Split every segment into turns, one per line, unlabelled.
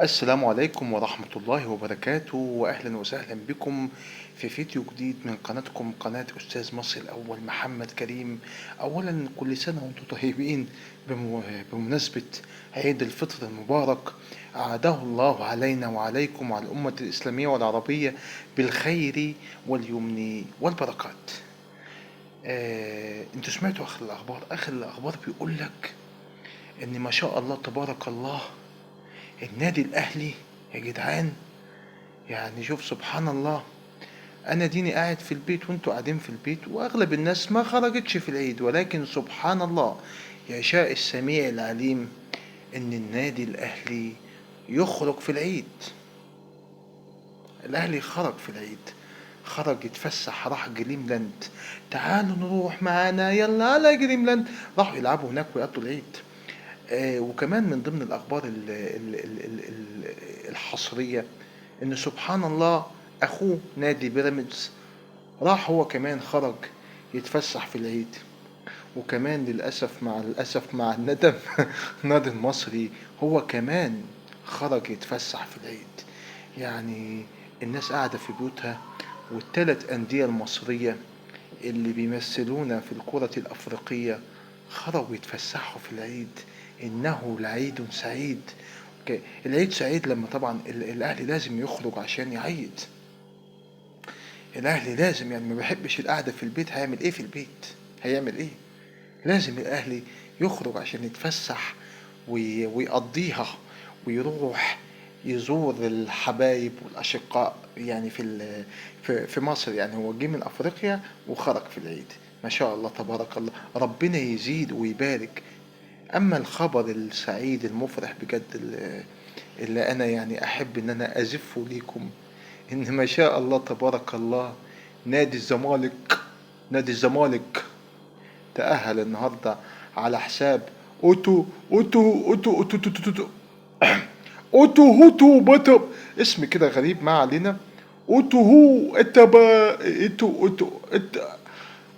السلام عليكم ورحمة الله وبركاته، وأهلا وسهلا بكم في فيديو جديد من قناتكم، قناة أستاذ مصر الأول محمد كريم. أولا كل سنة وأنتم طيبين بمناسبة عيد الفطر المبارك. أعاده الله علينا وعليكم وعلى الأمة الإسلامية والعربية بالخير واليمن والبركات. انتوا سمعتوا آخر الأخبار بيقول لك إن ما شاء الله تبارك الله النادي الأهلي يا جدعان. يعني شوف سبحان الله، انا ديني قاعد في البيت وانتوا قاعدين في البيت واغلب الناس ما خرجتش في العيد، ولكن سبحان الله يشاء السميع العليم ان النادي الاهلي يخرج في العيد. الاهلي خرج في العيد، خرج يتفسح، راح جريم لاند. تعالوا نروح معانا يلا على جريم لاند، راحوا يلعبوا هناك ويقضوا العيد. وكمان من ضمن الأخبار الحصرية إن سبحان الله أخوه نادي بيراميدز راح هو كمان خرج يتفسح في العيد. وكمان للأسف مع الأسف مع الندم النادي المصري هو كمان خرج يتفسح في العيد. يعني الناس قاعدة في بيوتها، والتلات أندية المصرية اللي بيمثلونا في الكرة الأفريقية خرجوا يتفسحوا في العيد. إنه لعيد سعيد. العيد سعيد لما طبعا الأهلي لازم يخرج عشان يعيد. الأهلي لازم، يعني ما بيحبش القعدة في البيت، هيعمل إيه في البيت؟ هيعمل إيه؟ لازم الأهلي يخرج عشان يتفسح ويقضيها، ويروح يزور الحبايب والأشقاء يعني في مصر. يعني هو جه من أفريقيا وخرج في العيد. ما شاء الله تبارك الله، ربنا يزيد ويبارك. أما الخبر السعيد المفرح بجد اللي أنا يعني أحب إن أنا أزفه ليكم، إن ما شاء الله تبارك الله نادي الزمالك تأهل النهاردة على حساب أوتو أوتو أوتو أوتو أوتو أوتو أوتو هوتو بطب، اسم كده غريب ما علينا. أوتو هو اتبا أوتو أوتو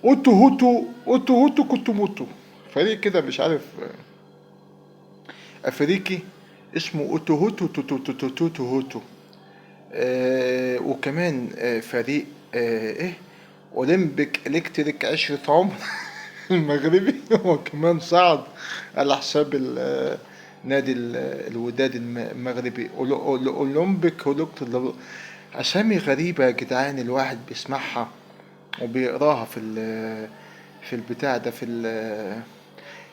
أوتو هوتو أوتو هوتو كوتوموتو، فريق كده مش عارف أفريقي اسمه أوتو هوتو توتو توتو توتو هوتو. وكمان فريق إيه، أولمبيك إلكتريك عشرة عمر المغربي هو كمان صعد على حساب نادي الوداد المغربي. أولمبيك أسامي غريبة يا جدعان، الواحد بيسمعها وبيقراها في البتاع ده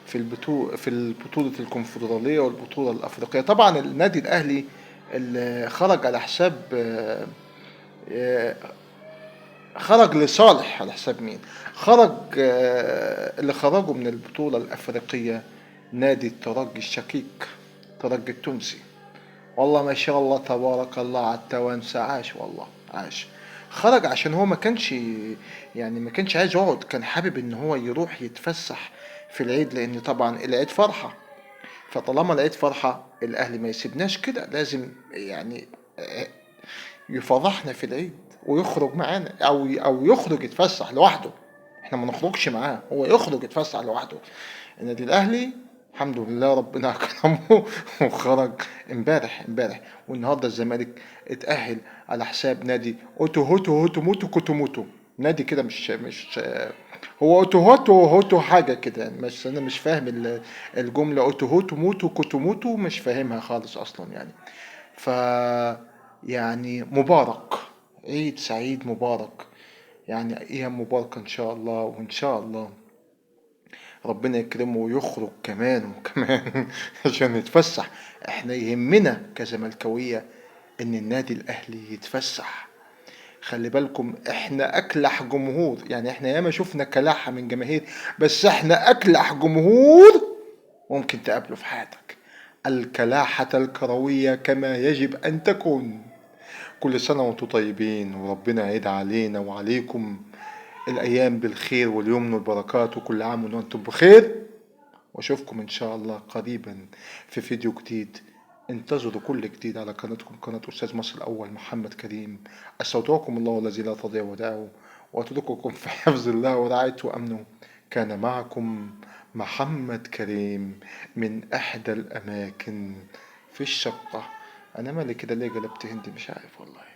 في البطولة الكونفدرالية والبطولة الأفريقية. طبعا النادي الأهلي اللي خرج على حساب آه، خرج لصالح على حساب مين؟ خرج اللي خرجوا من البطولة الأفريقية نادي الترجي الشقيق، الترجي التونسي. والله ما شاء الله تبارك الله على التوانسة، عاش والله عاش. خرج عشان هو ما كانش عايز يقعد، كان حابب ان هو يروح يتفسح في العيد، لان طبعا العيد فرحة. فطالما العيد فرحة الأهلي ما يسيبناش كده، لازم يعني يفرحنا في العيد ويخرج معانا، أو يخرج يتفسح لوحده. احنا ما نخرجش معاه، هو يخرج يتفسح لوحده. النادي الأهلي الحمد لله ربنا أكرمه وخرج امبارح. والنهارده الزمالك اتأهل على حساب نادي أوتو هوتو هوتو موتو كوتو موتو. نادي كده مش هو اوتو هوتو حاجه كده يعني، بس انا مش فاهم الجمله اوتو هوتو موتو كوتو موتو، مش فاهمها خالص اصلا يعني. ف يعني مبارك، عيد سعيد مبارك، يعني ايام مباركه ان شاء الله. وان شاء الله ربنا يكرمه ويخرج كمان وكمان عشان يتفسح. احنا يهمنا كزملكاويه ان النادي الاهلي يتفسح. خلي بالكم احنا اكلح جمهور، يعني احنا ياما شفنا كلاحة من جماهير، بس احنا اكلح جمهور ممكن تقابله في حياتك. الكلاحة الكروية كما يجب ان تكون. كل سنة وانتم طيبين، وربنا يعيد علينا وعليكم الايام بالخير واليمن والبركات، وكل عام وانتم بخير. واشوفكم ان شاء الله قريبا في فيديو جديد. انتظروا كل جديد على قناتكم، قناة أستاذ مصر الأول محمد كريم. أستودعكم الله الذي لا تضيع ودائعه، وأترككم في حفظ الله ورعايته وأمنه. كان معكم محمد كريم من إحدى الأماكن في الشقة. انا مالي كده ليه قلبت هندي مش عارف والله.